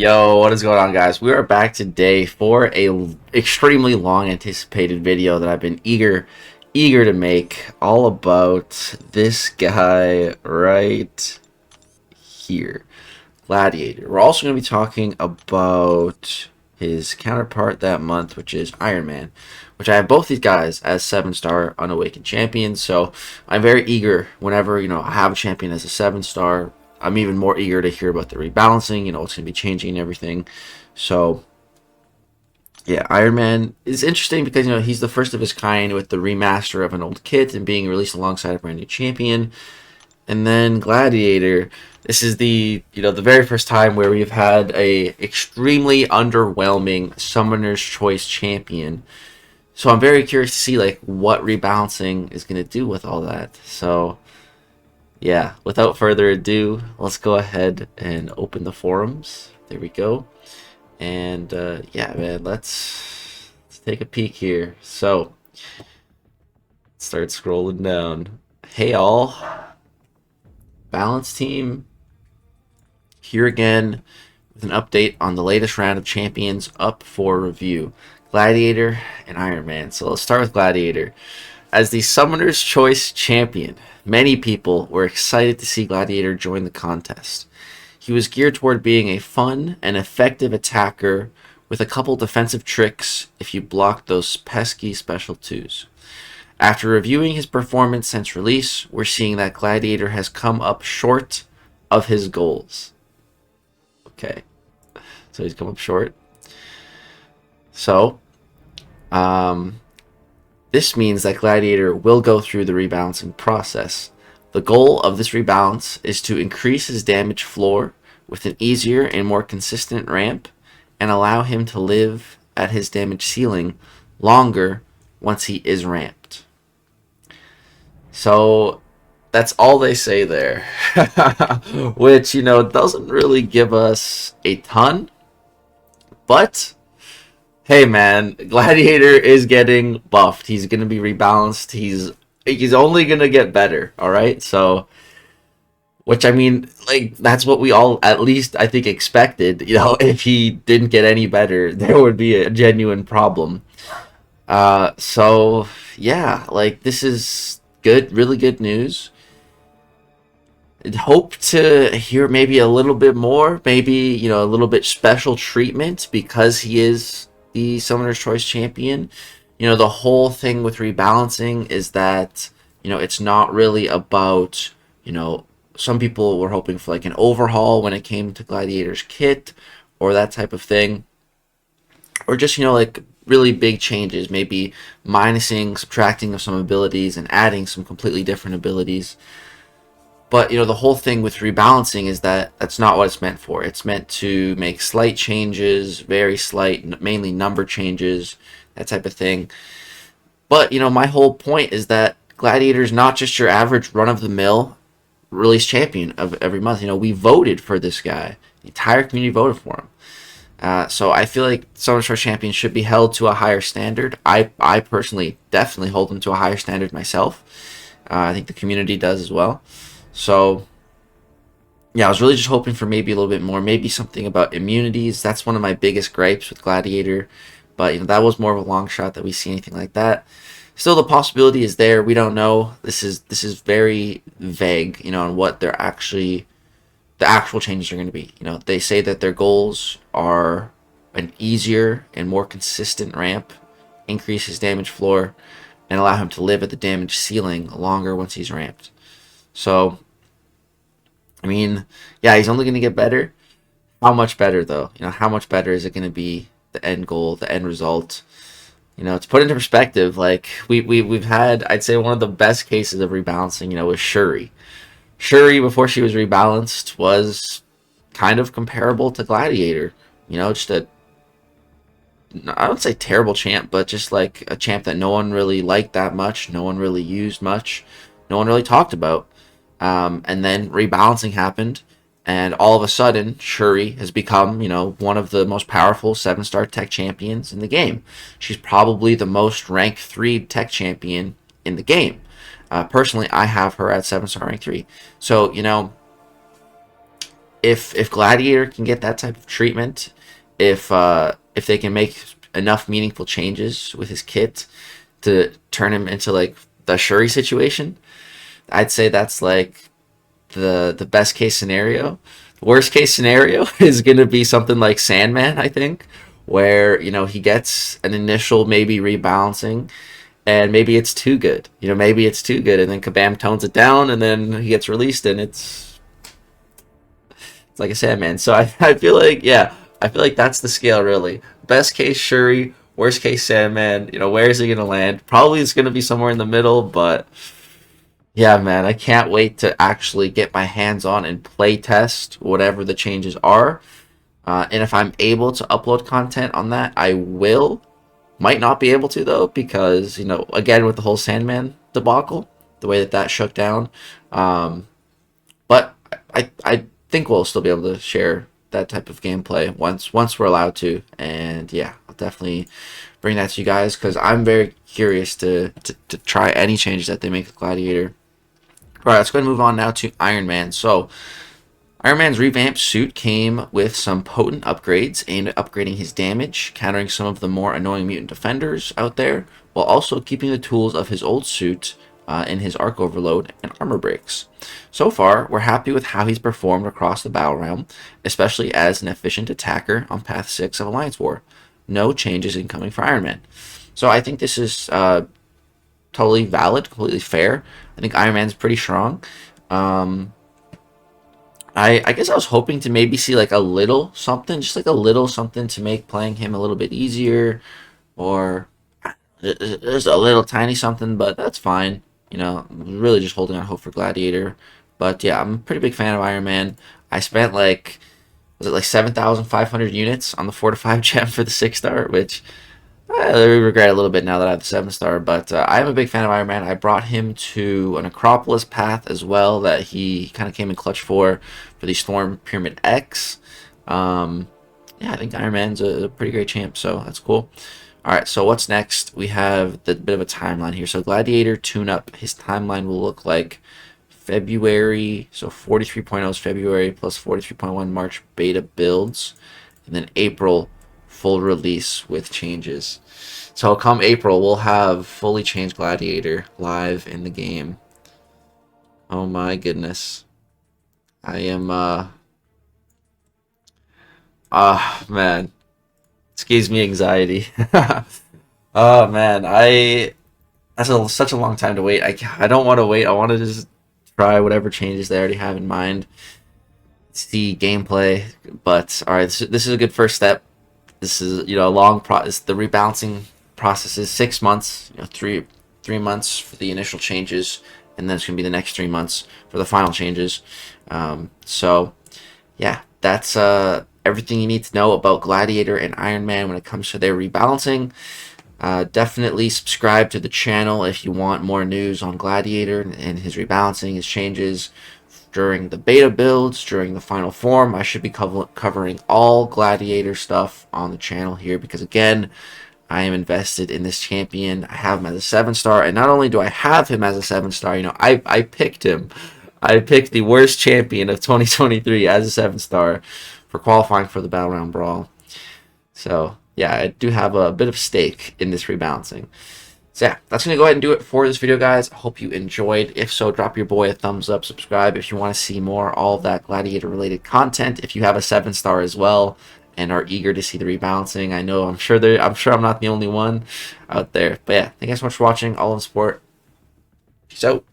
Yo, what is going on, guys? We are back today for a extremely long anticipated video that I've been eager to make, all about this guy right here, Gladiator. We're also going to be talking about his counterpart that month, which is Iron Man, which I have both these guys as 7-star unawakened champions. So I'm very eager whenever I have a champion as a 7-star. I'm even more eager to hear about the rebalancing, what's going to be changing and everything. So, yeah, Iron Man is interesting because, he's the first of his kind with the remaster of an old kit and being released alongside a brand new champion. And then Gladiator, this is the very first time where we've had a extremely underwhelming Summoner's Choice champion. So I'm very curious to see, what rebalancing is going to do with all that. So, yeah, without further ado, let's go ahead and open the forums. There we go. And yeah, man, let's take a peek here. So, start scrolling down. Hey all, Balance team here again with an update on the latest round of champions up for review. Gladiator and Iron Man. So let's start with Gladiator. As the Summoner's Choice champion, many people were excited to see Gladiator join the contest. He was geared toward being a fun and effective attacker with a couple defensive tricks if you blocked those pesky special 2s. After reviewing his performance since release, we're seeing that Gladiator has come up short of his goals. Okay, so he's come up short. So, this means that Gladiator will go through the rebalancing process. The goal of this rebalance is to increase his damage floor with an easier and more consistent ramp and allow him to live at his damage ceiling longer once he is ramped. So that's all they say there, which, doesn't really give us a ton, but hey man, Gladiator is getting buffed. He's gonna be rebalanced. He's only gonna get better. All right. So, which I mean, that's what we all at least I think expected. If he didn't get any better, there would be a genuine problem. So yeah, this is good, really good news. I'd hope to hear maybe a little bit more, maybe a little bit special treatment because he is the Summoner's Choice champion. The whole thing with rebalancing is that, it's not really about, some people were hoping for an overhaul when it came to Gladiator's kit or that type of thing. Or just, really big changes, maybe minusing, subtracting of some abilities and adding some completely different abilities. But, the whole thing with rebalancing is that that's not what it's meant for. It's meant to make slight changes, very slight, mainly number changes, that type of thing. But, my whole point is that Gladiator is not just your average run-of-the-mill release champion of every month. We voted for this guy. The entire community voted for him. So I feel like Summoner's Choice champions should be held to a higher standard. I personally definitely hold them to a higher standard myself. I think the community does as well. So, yeah, I was really just hoping for maybe a little bit more, maybe something about immunities. That's one of my biggest gripes with Gladiator, but that was more of a long shot that we see anything like that. Still, the possibility is there. We don't know. This is very vague, on what the actual changes are going to be. They say that their goals are an easier and more consistent ramp, increase his damage floor, and allow him to live at the damage ceiling longer once he's ramped. So, I mean, yeah, he's only going to get better. How much better, though? How much better is it going to be, the end goal, the end result? To put into perspective, we've had, I'd say, one of the best cases of rebalancing, with Shuri. Shuri, before she was rebalanced, was kind of comparable to Gladiator. Just I don't say terrible champ, but just a champ that no one really liked that much, no one really used much, no one really talked about. And then rebalancing happened, and all of a sudden, Shuri has become, one of the most powerful 7-star tech champions in the game. She's probably the most rank 3 tech champion in the game. Personally, I have her at 7-star rank 3. So, if Gladiator can get that type of treatment, if they can make enough meaningful changes with his kit to turn him into like the Shuri situation, I'd say that's like the best case scenario. The worst case scenario is going to be something like Sandman, I think, where he gets an initial maybe rebalancing, and maybe it's too good. Maybe it's too good, and then Kabam tones it down, and then he gets released, and it's like a Sandman. So I feel like, yeah, I feel like that's the scale, really. Best case Shuri, worst case Sandman. Where is he going to land? Probably it's going to be somewhere in the middle, but yeah, man, I can't wait to actually get my hands on and play test whatever the changes are. And if I'm able to upload content on that, I will. Might not be able to, though, because, again, with the whole Sandman debacle, the way that shook down. But I think we'll still be able to share that type of gameplay once we're allowed to. And yeah, I'll definitely bring that to you guys, because I'm very curious to try any changes that they make with Gladiator. Alright, let's go ahead and move on now to Iron Man. So, Iron Man's revamped suit came with some potent upgrades aimed at upgrading his damage, countering some of the more annoying mutant defenders out there, while also keeping the tools of his old suit in his arc overload and armor breaks. So far, we're happy with how he's performed across the battle realm, especially as an efficient attacker on Path 6 of Alliance War. No changes incoming for Iron Man. So I think this is totally valid, completely fair. I think Iron Man's pretty strong. I guess I was hoping to maybe see like a little something, just like a little something to make playing him a little bit easier, or just a little tiny something, but that's fine. Really just holding on hope for Gladiator. But yeah, I'm a pretty big fan of Iron Man. I spent like, was it like 7,500 units on the 4-5 gem for the 6-star, which I regret a little bit now that I have the 7-star, but I am a big fan of Iron Man. I brought him to an Acropolis path as well that he kind of came in clutch for the Storm Pyramid X. Yeah, I think Iron Man's a pretty great champ, so that's cool. Alright, so what's next? We have the bit of a timeline here. So Gladiator tune-up, his timeline will look like February, so 43.0 is February, plus 43.1 March beta builds, and then April full release with changes. So come April, we'll have fully changed Gladiator live in the game. Oh my goodness. I am, man. This gives me anxiety. Oh man, that's such a long time to wait. I don't want to wait. I want to just try whatever changes they already have in mind. See gameplay, but all right, this is a good first step. This is a long process. The rebalancing process is 6 months. 3 months for the initial changes, and then it's gonna be the next 3 months for the final changes. So yeah, that's everything you need to know about Gladiator and Iron Man when it comes to their rebalancing. Definitely subscribe to the channel if you want more news on Gladiator and his rebalancing, his changes during the beta builds, during the final form. I should be covering all Gladiator stuff on the channel here, because again, I am invested in this champion. I have him as a 7-star, and not only do I have him as a 7-star, I picked him. I picked the worst champion of 2023 as a 7-star for qualifying for the Battle Round Brawl. So yeah, I do have a bit of stake in this rebalancing. So yeah, that's going to go ahead and do it for this video, guys. I hope you enjoyed. If so, drop your boy a thumbs up, subscribe if you want to see more, all of that Gladiator-related content. If you have a 7-star as well and are eager to see the rebalancing, I'm sure I'm not the only one out there. But yeah, thank you guys so much for watching. All in support. Peace out.